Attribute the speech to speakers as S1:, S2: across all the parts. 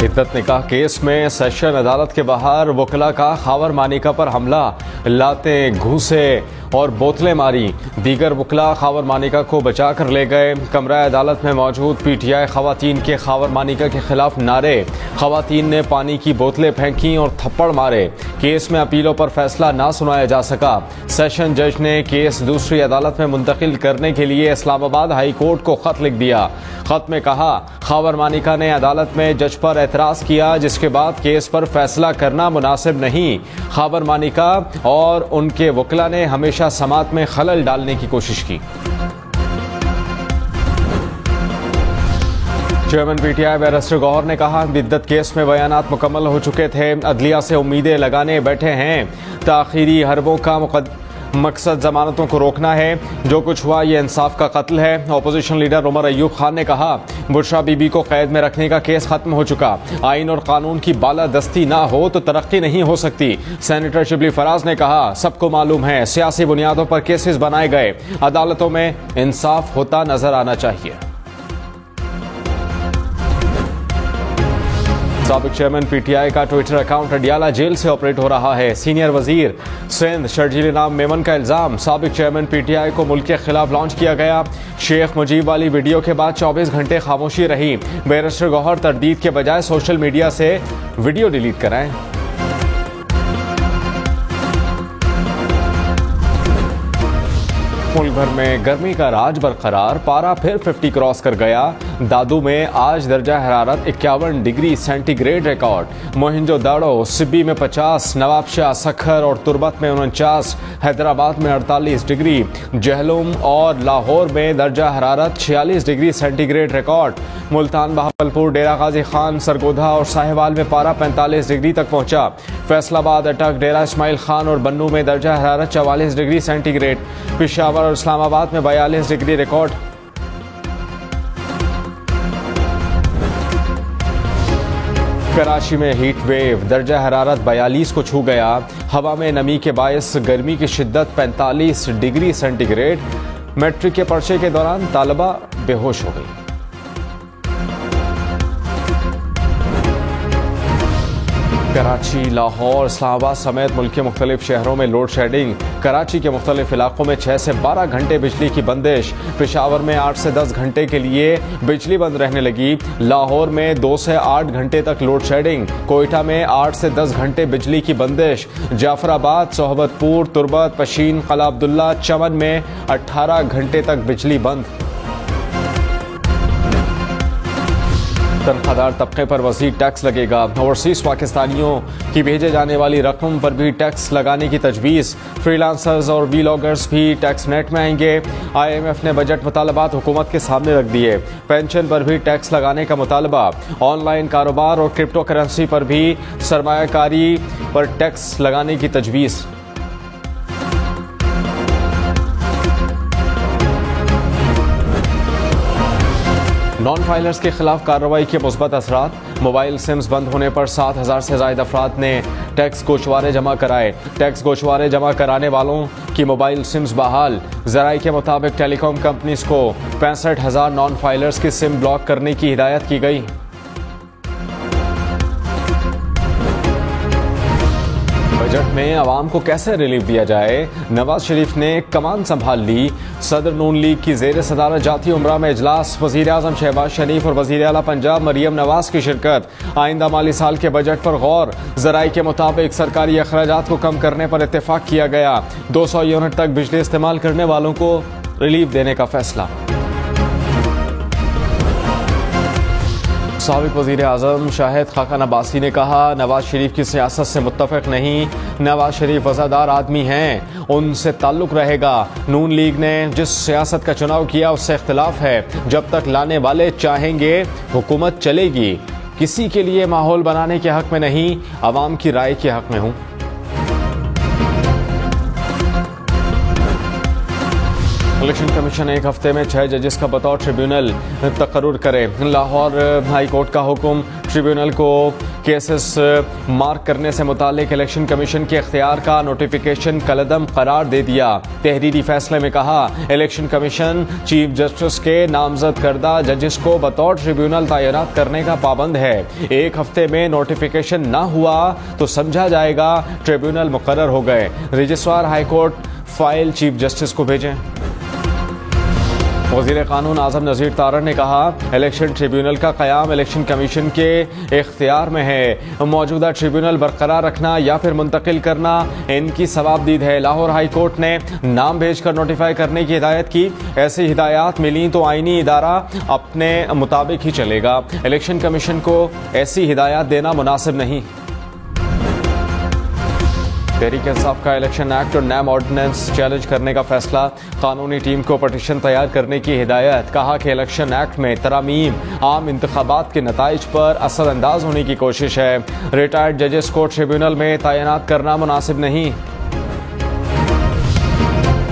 S1: इद्दत निकाह केस में सेशन अदालत के बाहर वकला का खावर मानिका पर हमला, लातें, घूसे और बोतलें मारी। दीगर वकला खावर मानिका को बचा कर ले गए। कमरा अदालत में मौजूद पीटीआई खवातीन के खावर मानिका के खिलाफ नारे, खवातीन ने पानी की बोतलें फेंकी और थप्पड़ मारे। केस में अपीलों पर फैसला ना सुनाया जा सका। सेशन जज ने केस दूसरी अदालत में मुंतकिल करने के लिए इस्लामाबाद हाई कोर्ट को खत लिख दिया। खत में कहा, खावर मानिका ने अदालत में जज पर एतराज किया, जिसके बाद केस पर फैसला करना मुनासिब नहीं। खावर मानिका और उनके वकला ने हमेशा समात में खलल डालने की कोशिश की। चेयरमैन पीटीआई बैरिस्टर गौहर ने कहा, इद्दत केस में बयानात मुकम्मल हो चुके थे, अदलिया से उम्मीदें लगाने बैठे हैं। ताखीरी हरबों का मकसद जमानतों को रोकना है। जो कुछ हुआ ये इंसाफ का कत्ल है। अपोजिशन लीडर उमर अयूब खान ने कहा, बुशरा बीबी को कैद में रखने का केस खत्म हो चुका। आइन और कानून की बालादस्ती ना हो तो तरक्की नहीं हो सकती। सेनेटर शिबली फराज ने कहा, सबको मालूम है सियासी बुनियादों पर केसेस बनाए गए, अदालतों में इंसाफ होता नजर आना चाहिए। साबिक चेयरमैन पीटीआई का ट्विटर अकाउंट अडियाला जेल से ऑपरेट हो रहा है। सीनियर वजीर सिंध शर्जील नाम मेमन का इल्जाम, साबिक चेयरमैन पीटीआई को मुल्क के खिलाफ लॉन्च किया गया। शेख मुजीब वाली वीडियो के बाद 24 घंटे खामोशी रही। बैरिस्टर गौहर तरदीद के बजाय सोशल मीडिया से वीडियो डिलीट कराएं। मुल्क भर में गर्मी का राज बरकरार, पारा फिर 50 क्रॉस कर गया। दादू में आज दर्जा हरारत 51 डिग्री सेंटीग्रेड रिकॉर्ड। मोहिंजोदाड़ो सिब्बी में 50, नवाबशाह, सखर और तुरबत में 49, हैदराबाद में 48 डिग्री, जहलुम और लाहौर में दर्जा हरारत 46 degree centigrade record. Multan, Bahawalpur, Dera Ghazi Khan, Sargodha और साहिवाल में पारा 45 डिग्री तक पहुंचा। फैसलाबाद, अटक, डेरा इस्माइल खान और बन्नू में दर्जा हरारत 44 डिग्री सेंटीग्रेड। पेशावर और इस्लामाबाद में 42 डिग्री रिकॉर्ड। कराची में हीट वेव, दर्जा हरारत 42 को छू गया। हवा में नमी के बायस गर्मी की शिद्दत 45 डिग्री सेंटीग्रेड। मैट्रिक के पर्चे के दौरान तालिबा बेहोश हो गई। कराची, लाहौर, इस्लामाबाद समेत मुल्क के मुख्तलिफ शहरों में लोड शेडिंग। कराची के मुख्तलिफ इलाकों में 6 से 12 घंटे बिजली की बंदिश। पेशावर में 8 से 10 घंटे के लिए बिजली बंद रहने लगी। लाहौर में 2 से 8 घंटे तक लोड शेडिंग। कोयटा में 8 से 10 घंटे बिजली की बंदिश। जाफराबाद, सोहबतपुर, तुरबत, पशीन, कला अब्दुल्ला, चमन में 18 घंटे तक बिजली बंद। तनख्वाहदार तबके पर वसीद टैक्स लगेगा। ओवरसीज पाकिस्तानियों की भेजे जाने वाली रकम पर भी टैक्स लगाने की तजवीज़। फ्रीलांसर्स और वीलॉगर्स भी टैक्स नेट में आएंगे। IMF ने बजट मुतालबात हुकूमत के सामने रख दिए। पेंशन पर भी टैक्स लगाने का मुतालबा। ऑनलाइन कारोबार और क्रिप्टो करेंसी पर भी सरमायाकारी पर टैक्स लगाने की तजवीज़। नॉन फाइलर्स के खिलाफ कार्रवाई के मुस्बत असरात। मोबाइल सिम्स बंद होने पर 7000 से ज्यादा अफराद ने टैक्स गोशवारे जमा कराए। टैक्स गोशवारे जमा कराने वालों की मोबाइल सिम्स बहाल। जराये के मुताबिक टेलीकॉम कंपनीज को 65,000 नॉन फाइलर्स की सिम ब्लॉक करने की हिदायत की गई। बजट में आवाम को कैसे रिलीफ दिया जाए, नवाज शरीफ ने कमान संभाल ली। सदर नून लीग की जेर सदारत जाती उमरा में इजलास। वजीर आजम शहबाज शरीफ और वजीर आला पंजाब मरियम नवाज की शिरकत। आइंदा माली साल के बजट पर गौर। जराये के मुताबिक सरकारी अखराजात को कम करने पर इत्तेफाक किया गया। 200 यूनिट तक बिजली इस्तेमाल करने वालों को रिलीफ देने का फैसला। साबिक वज़ीर आज़म शाहिद खाकान अब्बासी ने कहा, नवाज शरीफ की सियासत से मुत्तफ़िक़ नहीं। नवाज शरीफ वज़ादार आदमी हैं, उनसे ताल्लुक़ रहेगा। नून लीग ने जिस सियासत का चुनाव किया उससे इख्तिलाफ है। जब तक लाने वाले चाहेंगे हुकूमत चलेगी। किसी के लिए माहौल बनाने के हक़ में नहीं, आवाम की राय के हक़ में हूँ। इलेक्शन कमीशन एक हफ्ते में 6 जजेस का बतौर ट्रिब्यूनल तकर्रुर करे। लाहौर हाई कोर्ट का हुक्म, ट्रिब्यूनल को केसेस मार्क करने से मुतालिक इलेक्शन कमीशन के इख्तियार का नोटिफिकेशन कलअदम करार दे दिया। तहरीरी फैसले में कहा, इलेक्शन कमीशन चीफ जस्टिस के नामजद करदा जजेस को बतौर ट्रिब्यूनल तैनात करने का पाबंद है। एक हफ्ते में नोटिफिकेशन न हुआ तो समझा जाएगा ट्रिब्यूनल मुकर्रर हो गए। Registrar high court file chief justice को भेजें। वज़ीर कानून आज़म नज़ीर तारड़ ने कहा, इलेक्शन ट्रिब्यूनल का क़याम इलेक्शन कमीशन के इख्तियार में है। मौजूदा ट्रिब्यूनल बरकरार रखना या फिर मुंतकिल करना इनकी सवाबदीद है। लाहौर हाई कोर्ट ने नाम भेजकर नोटिफाई करने की हिदायत की। ऐसी हिदायत मिली तो आईनी इदारा अपने मुताबिक ही चलेगा। इलेक्शन कमीशन को ऐसी हिदायत देना मुनासिब नहीं। तहरीक इंसाफ का इलेक्शन एक्ट और नैम ऑर्डिनेंस चैलेंज करने का फैसला, कानूनी टीम को पटिशन तैयार करने की हिदायत। कहा कि इलेक्शन एक्ट में तरामीम आम इंतखाबात के नताइज पर असरअंदाज होने की कोशिश है। रिटायर्ड जजेस को ट्रिब्यूनल में तैनात करना मुनासिब नहीं।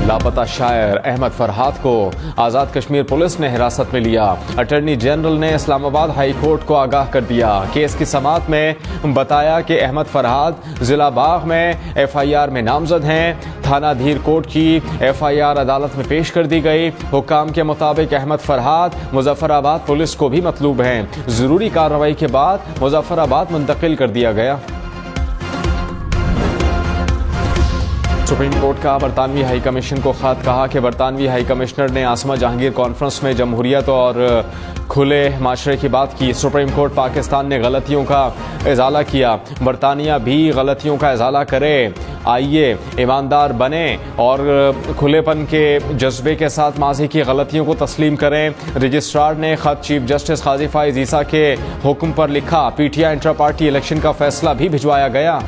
S1: लापता शायर अहमद फरहाद को आज़ाद कश्मीर पुलिस ने हिरासत में लिया। अटॉर्नी जनरल ने इस्लामाबाद हाई कोर्ट को आगाह कर दिया। केस की समाअत में बताया कि अहमद फरहाद जिला बाग में FIR में नामजद हैं। थाना धीर कोट की FIR अदालत में पेश कर दी गई। हुक्काम के मुताबिक अहमद फरहाद मुजफ्फराबाद पुलिस को भी मतलूब हैं। जरूरी कार्रवाई के बाद मुजफ्फराबाद मुंतकिल कर दिया गया। सुप्रीम कोर्ट का बरतानवी हाई कमीशन को खत। कहा कि बरतानवी हाई कमिश्नर ने आसमा जहांगीर कॉन्फ्रेंस में जमहूरियत और खुले माशरे की बात की। सुप्रीम कोर्ट पाकिस्तान ने गलतियों का इजाला किया, बरतानिया भी गलतियों का इजाला करे। आइए ईमानदार बने और खुलेपन के जज्बे के साथ माजी की गलतियों को तस्लीम करें। रजिस्ट्रार ने खत चीफ जस्टिस काजी फाइज ईसा के हुक्म पर लिखा। PTI इंट्रा पार्टी इलेक्शन का फैसला भी भिजवाया गया।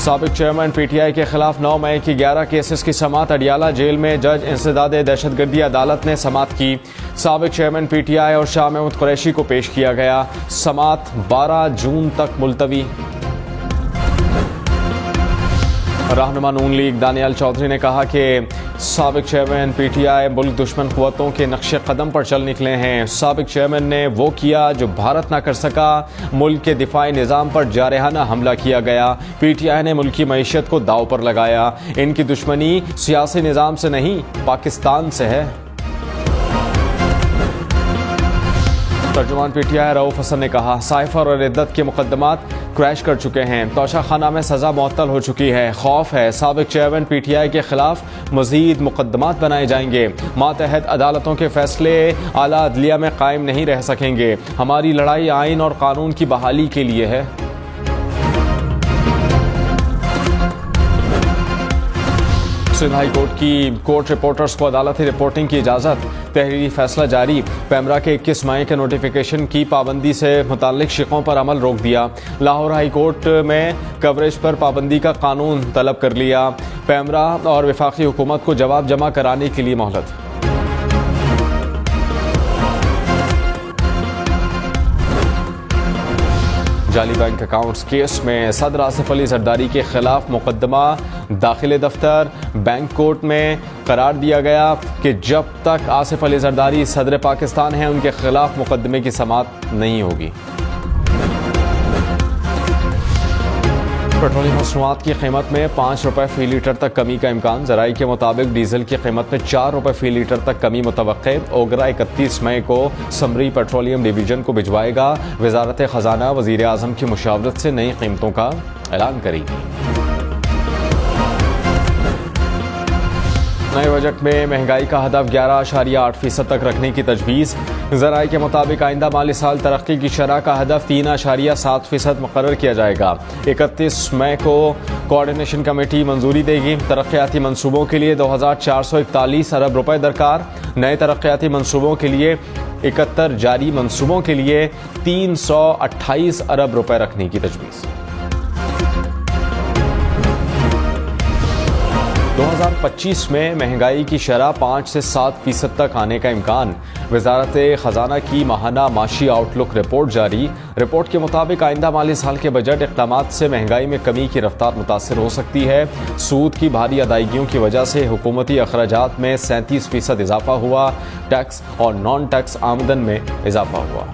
S1: साबिक चेयरमैन PTI के खिलाफ 9 मई की 11 केसेस की समाअत अडियाला जेल में जज इंसदाद दहशतगर्दी अदालत ने समाअत की। साबिक चेयरमैन PTI और शाह महमूद कुरैशी को पेश किया गया। समाअत 12 जून तक मुलतवी। रहनुमा नून लीग दानियाल चौधरी ने कहा कि साबिक चेयरमैन PTI मुल्क दुश्मन क़ुव्वतों के नक्शे कदम पर चल निकले हैं। साबिक चेयरमैन ने वो किया जो भारत ना कर सका। मुल्क के दिफाई निज़ाम पर जारहाना हमला किया गया। PTI ने मुल्क की मईशत को दाव पर लगाया। इनकी दुश्मनी सियासी निज़ाम से नहीं, पाकिस्तान से है। तर्जुमान PTI रऊफ हसन ने कहा, साइफर और इद्दत के मुकदमात क्रैश कर चुके हैं। तोशा खाना में सजा मुअत्तल हो चुकी है। खौफ है साबिक चेयरमैन PTI के खिलाफ मजीद मुकदमात बनाए जाएंगे। मातहत अदालतों के फैसले आला अदलिया में कायम नहीं रह सकेंगे। हमारी लड़ाई आइन और कानून की बहाली के लिए है। सिंध हाई कोर्ट की कोर्ट रिपोर्टर्स को अदालती रिपोर्टिंग की इजाज़त। तहरीरी फैसला जारी। पैमरा के 21 मई के नोटिफिकेशन की पाबंदी से मुताल्लिक शिकों पर अमल रोक दिया। लाहौर हाई कोर्ट में कवरेज पर पाबंदी का कानून तलब कर लिया। पैमरा और वफाकी हुकूमत को जवाब जमा कराने के लिए मोहलत। जाली बैंक अकाउंट्स केस में सदर आसिफ अली जरदारी के खिलाफ मुकदमा दाखिले दफ्तर बैंक कोर्ट में करार दिया गया कि जब तक आसिफ अली जरदारी सदर पाकिस्तान हैं उनके खिलाफ मुकदमे की समाअत नहीं होगी। पेट्रोलियम मसनूआत की कीमत में 5 रुपये फी लीटर तक कमी का इम्कान। ज़राई के मुताबिक डीजल की कीमत में 4 रुपये फी लीटर तक कमी मुतवक्के। ओगरा 31 मई को समरी पेट्रोलियम डिवीजन को भिजवाएगा। वजारत खजाना वजीर आजम की मुशावरत से नई कीमतों का ऐलान करेगी। नए बजट में महंगाई का हदफ 11.8% तक रखने की तजवीज़। ज़राई के मुताबिक आइंदा माली साल तरक्की की शरह का हदफ 3.7% मुकर्रर किया जाएगा। 31 मई को कोऑर्डिनेशन कमेटी मंजूरी देगी। तरक्याती मनसूबों के लिए 2441 अरब रुपए दरकार। नए तरक्याती मनसूबों के लिए 71, जारी मनसूबों के लिए 328 अरब रुपए रखने की तजवीज़। 2025 में महंगाई की शरह 5 से 7% तक आने का इम्कान। वजारत खजाना की माहाना माशी आउटलुक रिपोर्ट जारी। रिपोर्ट के मुताबिक आइंदा माली साल के बजट इक़दामात से महंगाई में कमी की रफ्तार मुतासर हो सकती है। सूद की भारी अदायगियों की वजह से हुकूमती अखराजात में 37% इजाफा हुआ। टैक्स और नॉन टैक्स आमदन में इजाफा हुआ।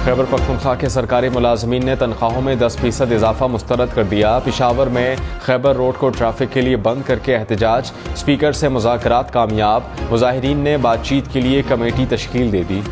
S1: खैबर पख्तूनख्वा के सरकारी मुलाजमीन ने तनख्वाहों में 10% इजाफा मुस्तरद कर दिया। पिशावर में खैबर रोड को ट्रैफिक के लिए बंद करके एहतजाज। स्पीकर से मुज़ाकरात कामयाब। मुजाहिरीन ने बातचीत के लिए कमेटी तश्कील दे दी।